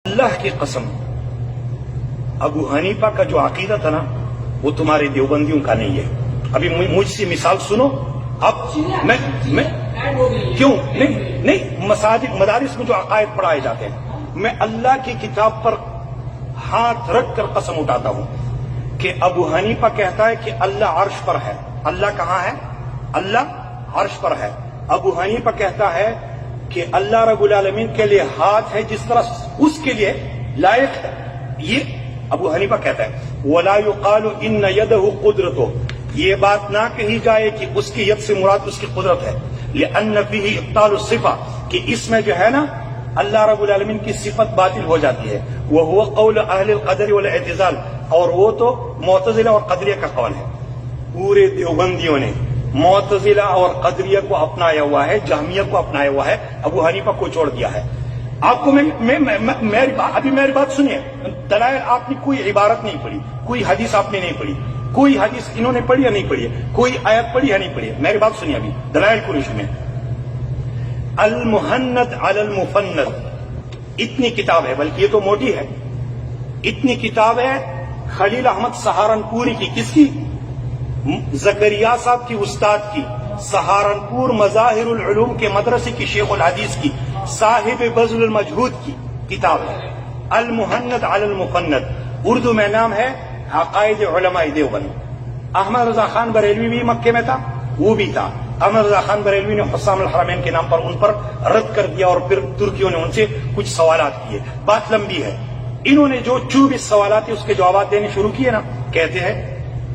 अल्लाह की कसम, अबू हनीफा का जो अकीदा था ना, वो तुम्हारे देवबंदियों का नहीं है। अभी मुझसे मिसाल सुनो। अब मैं क्यों नहीं मसाजिद मदारिस में जो अकायद पढ़ाए जाते हैं, मैं अल्लाह की किताब पर हाथ रख कर कसम उठाता हूं कि अबू हनीफा कहता है कि अल्लाह अर्श पर है। अल्लाह कहां है? अल्लाह अर्श पर है। अबू हनीफा कहता है कि अल्लाह रब्बुल आलमीन के लिए हाथ है जिस तरह उसके लिए लायक है। ये अबू हनीफा कहता है। वला युकालु इन्न यदहु कुदरतो, ये बात ना कही जाए कि उसकी यद से मुराद उसकी कुदरत है। लिअन्न फीही इब्तालु सिफा, कि इसमें जो है ना अल्लाह रब्बुल आलमीन की सिफत बातिल हो जाती है। वह हुवा कौल अहलिल क़दर वल इत्ज़ाल, और वो तो मुअतज़िला और क़दरिया का कौल है। पूरे देवबंदियों ने मुअतज़िला और क़दरिया को अपनाया हुआ है, जहमिया को अपनाया हुआ है, अबू हनीफा को छोड़ दिया है। आपको मेरी बात सुनिए। दलाइल आपने कोई इबारत नहीं पढ़ी, कोई हदीस आपने नहीं पढ़ी, कोई हदीस इन्होंने पढ़ी या नहीं पढ़ी, कोई आयत पढ़ी या नहीं पढ़ी। मेरी बात सुनिए। अभी दलाइल कुरैश में अल मुहन्नद अल मुफन्नद इतनी किताब है, बल्कि ये तो मोटी है। इतनी किताब है खलील अहमद सहारनपुरी की। किसकी? जकरिया साहब की उस्ताद की, सहारनपुर मज़ाहिरुल उलूम के मदरसे की शेखुल हदीस की, साहिब बज़्लुल मजहूद की किताब है अल मुहन्नद अल मुफन्नद। उर्दू में नाम है अक़ाइद उलमाए देवबंद। अहमद रजा खान बरेलवी भी मक्के में था, वो भी था। अहमद रजा खान बरेलवी ने हुस्साम अल हरमैन के नाम पर उन पर रद्द कर दिया और फिर तुर्कियों ने उनसे कुछ सवालात किए। बात लंबी है। इन्होंने जो 24 सवालात उसके जवाब देने शुरू किए ना, कहते हैं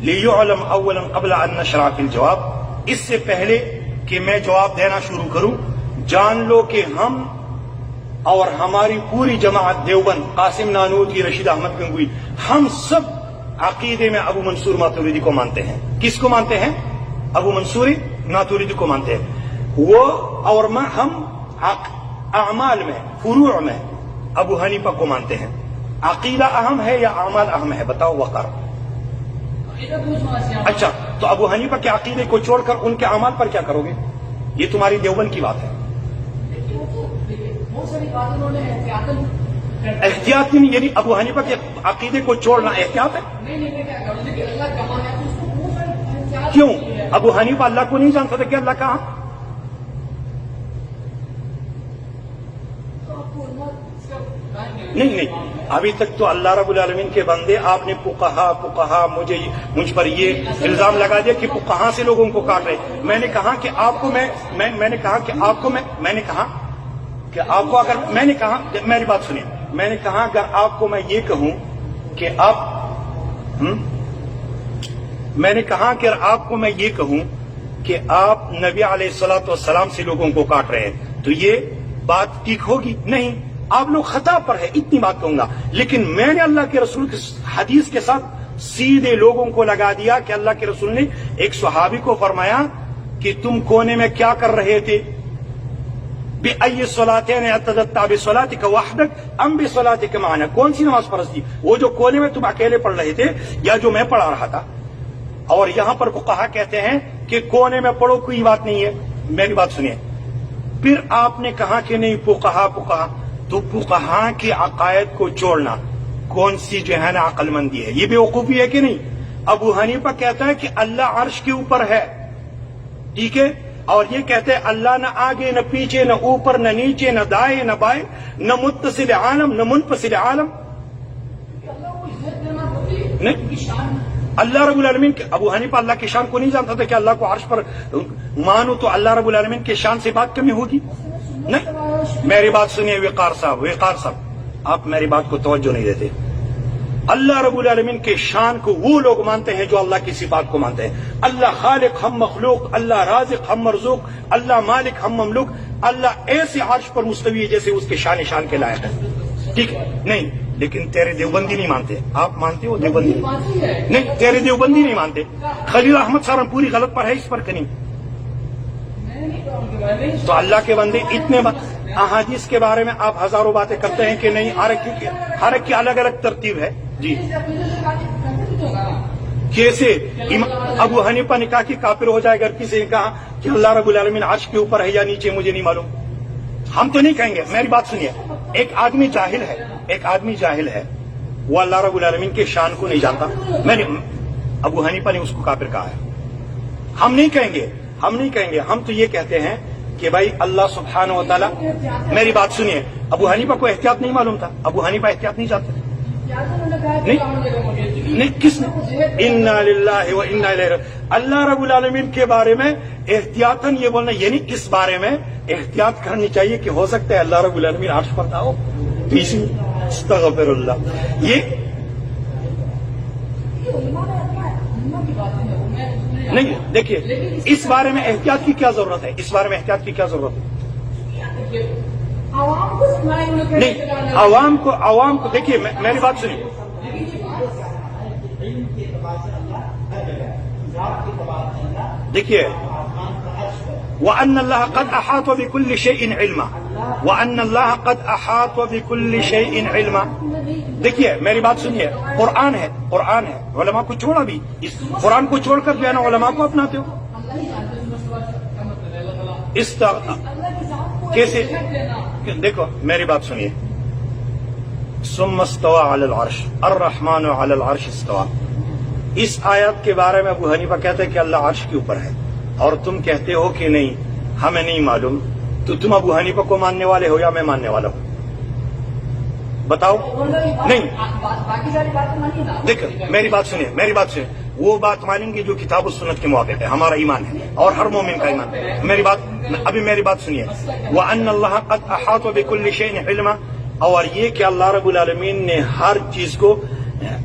लियुअलम अव्वलन क़ब्ल अन नशरा फिल जवाब, इससे पहले कि मैं जवाब देना शुरू करूं, जान लो कि हम और हमारी पूरी जमात देवबंद, कासिम नानूती, रशीद अहमद गंगोई, हम सब अकीदे में अबू मंसूर मातुरीदी को मानते हैं। किसको मानते हैं? अबू मंसूर मातुरीदी को मानते हैं। वो और हम अमाल में, फुरूअ में अबू हनीफा को मानते हैं। अकीदा अहम है या अमाल अहम है? बताओ वक़ार। अच्छा, तो अबू हनीफा के अकीदे को छोड़कर उनके अमाल पर क्या करोगे? ये तुम्हारी देवबंद की बात है। एहतियात नहीं, यानी अबू हनीफा के अकीदे को छोड़ना एहतियात है? क्यों? अबू हनीफा अल्लाह को नहीं जानता था कि अल्लाह कहां? नहीं, अभी तक तो अल्लाह रब्बुल आलमीन के बंदे, आपने पुकहा मुझ पर ये इल्जाम लगा दिया कि पुकहा से लोगों को काट रहे। मैंने कहा कि आपको मैंने कहा कि आपको मैंने कहा कि आपको, अगर मैंने कहा, मेरी बात सुनिए, मैंने कहा अगर आपको मैं ये कहूं कि मैंने कहा कि अगर आपको मैं ये कहूं कि आप नबी अलैहिस्सलातु वस्सलाम से लोगों को काट रहे हैं, तो ये बात ठीक होगी? नहीं, आप लोग खता पर है, इतनी बात कहूंगा। लेकिन मैंने अल्लाह के रसूल की हदीस के साथ सीधे लोगों को लगा दिया कि अल्लाह के रसूल ने एक सहाबी को फरमाया कि तुम कोने में क्या कर रहे थे? बिअय्यि सलातैन अतदत्ता बिसलातिक वहदक अम बिसलातिक माना, कौन सी नमाज फर्ज थी? वो जो कोने में तुम अकेले पढ़ रहे थे या जो मैं पढ़ा रहा था? और यहां पर फुक़हा कहते हैं कि कोने में पढ़ो, कोई बात नहीं है। मेरी बात सुनिए। फिर आपने कहा कि नहीं फुक़हा, तो फुक़हा के अकायद को छोड़ना कौन सी जो है ना अक्लमंदी है? ये बेवकूफी है कि नहीं? अबू हनीफा कहता है कि अल्लाह अर्श के ऊपर है, ठीक है, और ये कहते हैं अल्लाह न आगे न पीछे न ऊपर न नीचे न दाएं न बाएं न मुत्तसिल आलम न मुनफसिल आलम। नहीं, अल्लाह रब्बुल आलमीन के, अबू हनीफा अल्लाह की शान को नहीं जानता था कि अल्लाह को अर्श पर मानो तो अल्लाह रब्बुल आलमीन के शान से बात कमी होगी? नहीं, मेरी बात सुनिए वक़ार साहब, आप मेरी बात को तवज्जो नहीं देते। अल्लाह रब्बुल आलमीन के शान को वो लोग मानते हैं जो अल्लाह की सिफात को मानते हैं। अल्लाह खालिक हम मखलूक, अल्लाह राज़िक हम मरज़ूक, अल्लाह मालिक हम ममलूक। अल्लाह ऐसे अर्श पर मुस्तवी है जैसे उसके शान के लायक है, ठीक है? नहीं, लेकिन तेरे देवबंदी नहीं मानते। आप मानते हो देवबंदी? नहीं, तेरे देवबंदी नहीं मानते। खलील अहमद सहारनपुरी गलत पर है इस पर कहीं? तो अल्लाह के बंदे इतने अहादीस के बारे में आप हजारों बातें करते हैं कि नहीं, हर एक की अलग अलग तरतीब है जी। कैसे अबू हनीफा ने कहा कि काफिर हो जाएगा, किसी ने कहा कि अल्लाह रब्बुल आलमीन अर्श के ऊपर है या नीचे, मुझे नहीं मालूम। हम तो नहीं कहेंगे, मेरी बात सुनिए, एक आदमी जाहिल है, वो अल्लाह रब्बुल आलमीन के शान को नहीं जानता। मैंने अबू हनीफा ने उसको काफिर कहा है। हम नहीं कहेंगे, हम तो ये कहते हैं कि भाई अल्लाह सुब्हानहु व तआला, मेरी बात सुनिए, अबू हनीफा को एहतियात नहीं मालूम था, अबू हनीफा एहतियात नहीं जानते थे। नहीं, किसने? इन्ना लिल्लाहि व इन्ना इलैहि राजिऊन। अल्लाह रब्बुल आलमीन के बारे में एहतियातन ये बोलना, यानी इस बारे में एहतियात करनी चाहिए कि हो सकता है अल्लाह रब्बुल आलमीन अर्श पर था हो। अस्तगफिरुल्लाह। ये नहीं, देखिए, इस बारे में एहतियात की क्या जरूरत है? नहीं, आवाम को देखिए, मेरी बात सुनिए, देखिए, वअन्न अल्लाह कद अहात बिकुल्लि शैइन इल्मा, देखिए मेरी बात सुनिए, कुरान है, उलमा को छोड़ा भी, इस कुरान को छोड़कर जो है ना उलमा को अपनाते हो। इस कैसे? देखो मेरी बात सुनिए, सुम्मस्तवा अलल अर्श, अर्रहमान अलल अर्श इस्तवा। इस आयत के बारे में अबू हनीफा कहते हैं कि अल्लाह अर्श के ऊपर है, और तुम कहते हो कि नहीं, हमें नहीं मालूम। तो तुम अबू हनीफा को मानने वाले हो या मैं मानने वाला हूं? बताओ। नहीं, देखो मेरी बात सुनिए, वो बात मानेंगे जो किताब और सुन्नत के मुआबिक है, हमारा ईमान है और हर मोमिन का ईमान है। मेरी बात सुनिए, व अन्न अल्लाह कद अहात बिकुल्लि शैइन इल्मा, और ये कि अल्लाह रब्बुल आलमीन ने हर चीज को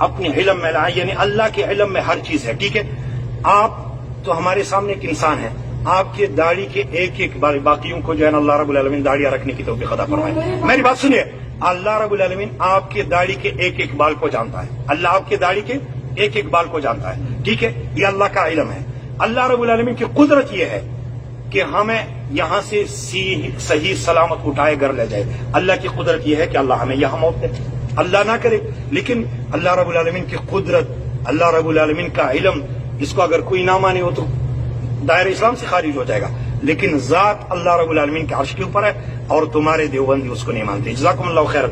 अपने इल्म में लाया, यानी अल्लाह के इल्म में हर चीज है। ठीक है, आप तो हमारे सामने एक इंसान है, आपके दाढ़ी के एक बाकियों को जो है अल्लाह रब्बुल आलमीन दाढ़ियां रखने की तौफीक अता फरमाए। मेरी बात सुनिए, अल्लाह रब्बुल आलमीन आपके दाढ़ी के एक बाल को जानता है, अल्लाह आपके दाढ़ी के एक बाल को जानता है। ठीक है, ये अल्लाह का इल्म है। अल्लाह रब्बुल आलमीन की कुदरत ये है कि हमें यहां से सही सलामत उठाए घर ले जाए। अल्लाह की कुदरत ये है कि अल्लाह हमें यहां मौत दे, अल्लाह ना करे, लेकिन अल्लाह रब्बुल आलमीन की कुदरत, अल्लाह रब्बुल आलमीन का इल्म, इसको अगर कोई ना माने हो तो दायरे इस्लाम से खारिज हो जाएगा। लेकिन जात अल्लाह रब्बुल आलमीन के अर्श के ऊपर है, और तुम्हारे देवबंदी उसको नहीं मानते। जज़ाकुमुल्लाहु खैर।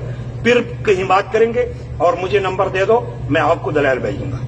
फिर कहीं बात करेंगे, और मुझे नंबर दे दो, मैं आपको दलाइल भेज दूंगा।